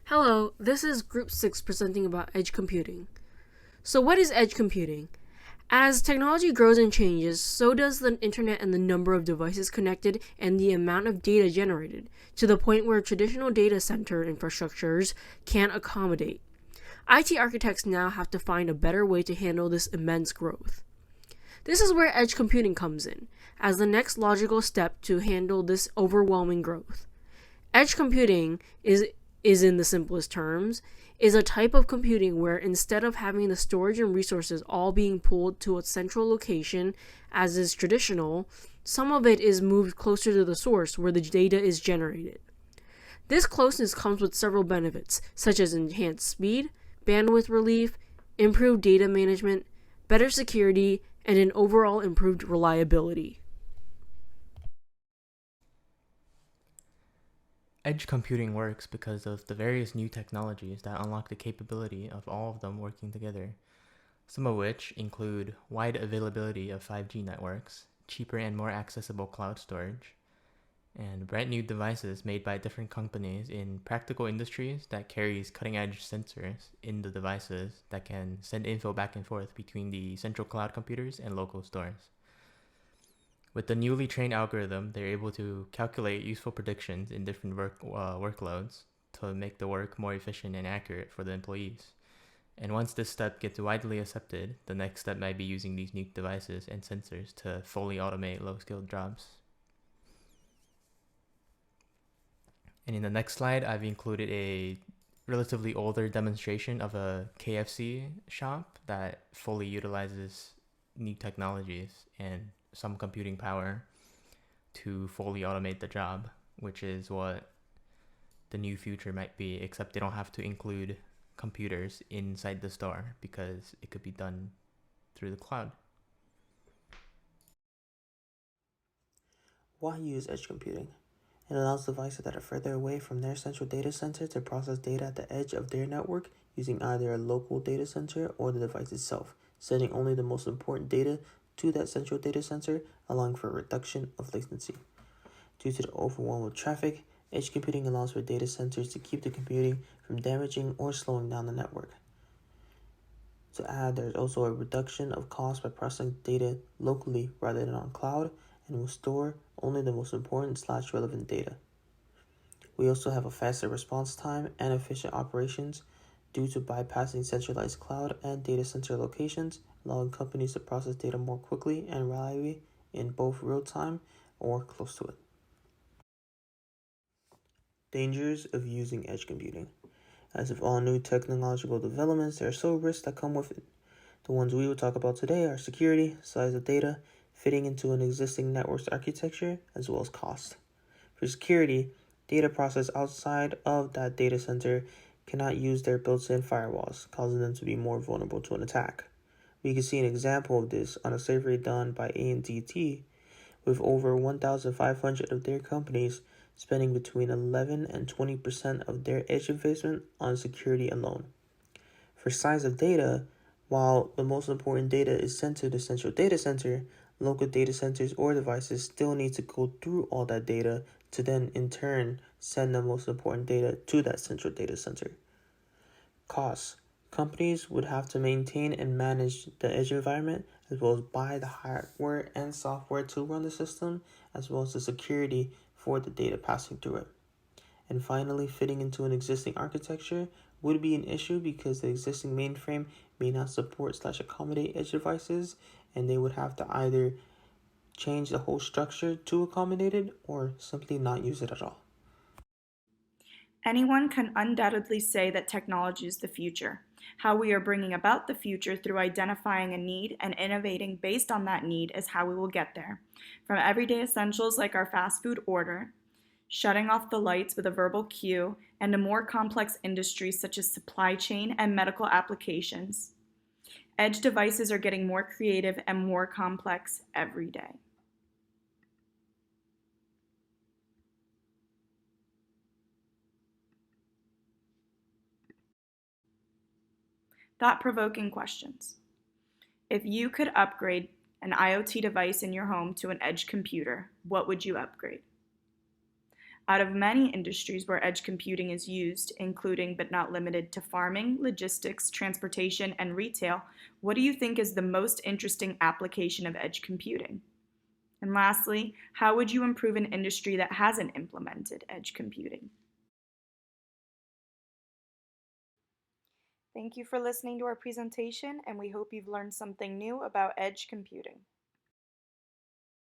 Hello, this is Group 6 presenting about edge computing. So, what is edge computing? As technology grows and changes, so does the internet and the number of devices connected and the amount of data generated, to the point where traditional data center infrastructures can't accommodate. IT architects now have to find a better way to handle this immense growth. This is where edge computing comes in, as the next logical step to handle this overwhelming growth. Edge computing is in the simplest terms, is a type of computing where instead of having the storage and resources all being pulled to a central location, as is traditional, some of it is moved closer to the source where the data is generated. This closeness comes with several benefits, such as enhanced speed, bandwidth relief, improved data management, better security, and an overall improved reliability. Edge computing works because of the various new technologies that unlock the capability of all of them working together, some of which include wide availability of 5G networks, cheaper and more accessible cloud storage, and brand new devices made by different companies in practical industries that carries cutting-edge sensors in the devices that can send info back and forth between the central cloud computers and local stores. With the newly trained algorithm, they're able to calculate useful predictions in different workloads to make the work more efficient and accurate for the employees. And once this step gets widely accepted, the next step might be using these new devices and sensors to fully automate low-skilled jobs. And in the next slide, I've included a relatively older demonstration of a KFC shop that fully utilizes new technologies and some computing power to fully automate the job, which is what the new future might be, except they don't have to include computers inside the store because it could be done through the cloud. Why use edge computing? It allows devices that are further away from their central data center to process data at the edge of their network using either a local data center or the device itself, sending only the most important data to that central data center, allowing for a reduction of latency. Due to the overwhelm of traffic, edge computing allows for data centers to keep the computing from damaging or slowing down the network. To add, there's also a reduction of cost by processing data locally rather than on cloud, and will store only the most important/relevant data. We also have a faster response time and efficient operations due to bypassing centralized cloud and data center locations, allowing companies to process data more quickly and reliably in both real time or close to it. Dangers of using edge computing. As with all new technological developments, there are still risks that come with it. The ones we will talk about today are security, size of data, fitting into an existing network's architecture, as well as cost. For security, data processed outside of that data center cannot use their built-in firewalls, causing them to be more vulnerable to an attack. We can see an example of this on a survey done by AT&T, with over 1,500 of their companies spending between 11 and 20% of their edge investment on security alone. For size of data, while the most important data is sent to the central data center, local data centers or devices still need to go through all that data to then in turn send the most important data to that central data center. Costs. Companies would have to maintain and manage the edge environment, as well as buy the hardware and software to run the system, as well as the security for the data passing through it. And finally, fitting into an existing architecture would be an issue because the existing mainframe may not support/accommodate edge devices, and they would have to either change the whole structure to accommodate it or simply not use it at all. Anyone can undoubtedly say that technology is the future. How we are bringing about the future through identifying a need and innovating based on that need is how we will get there. From everyday essentials like our fast food order, shutting off the lights with a verbal cue, and to more complex industries such as supply chain and medical applications. Edge devices are getting more creative and more complex every day. Thought-provoking questions. If you could upgrade an IoT device in your home to an edge computer, what would you upgrade? Out of many industries where edge computing is used, including but not limited to farming, logistics, transportation, and retail, what do you think is the most interesting application of edge computing? And lastly, how would you improve an industry that hasn't implemented edge computing? Thank you for listening to our presentation, and we hope you've learned something new about edge computing.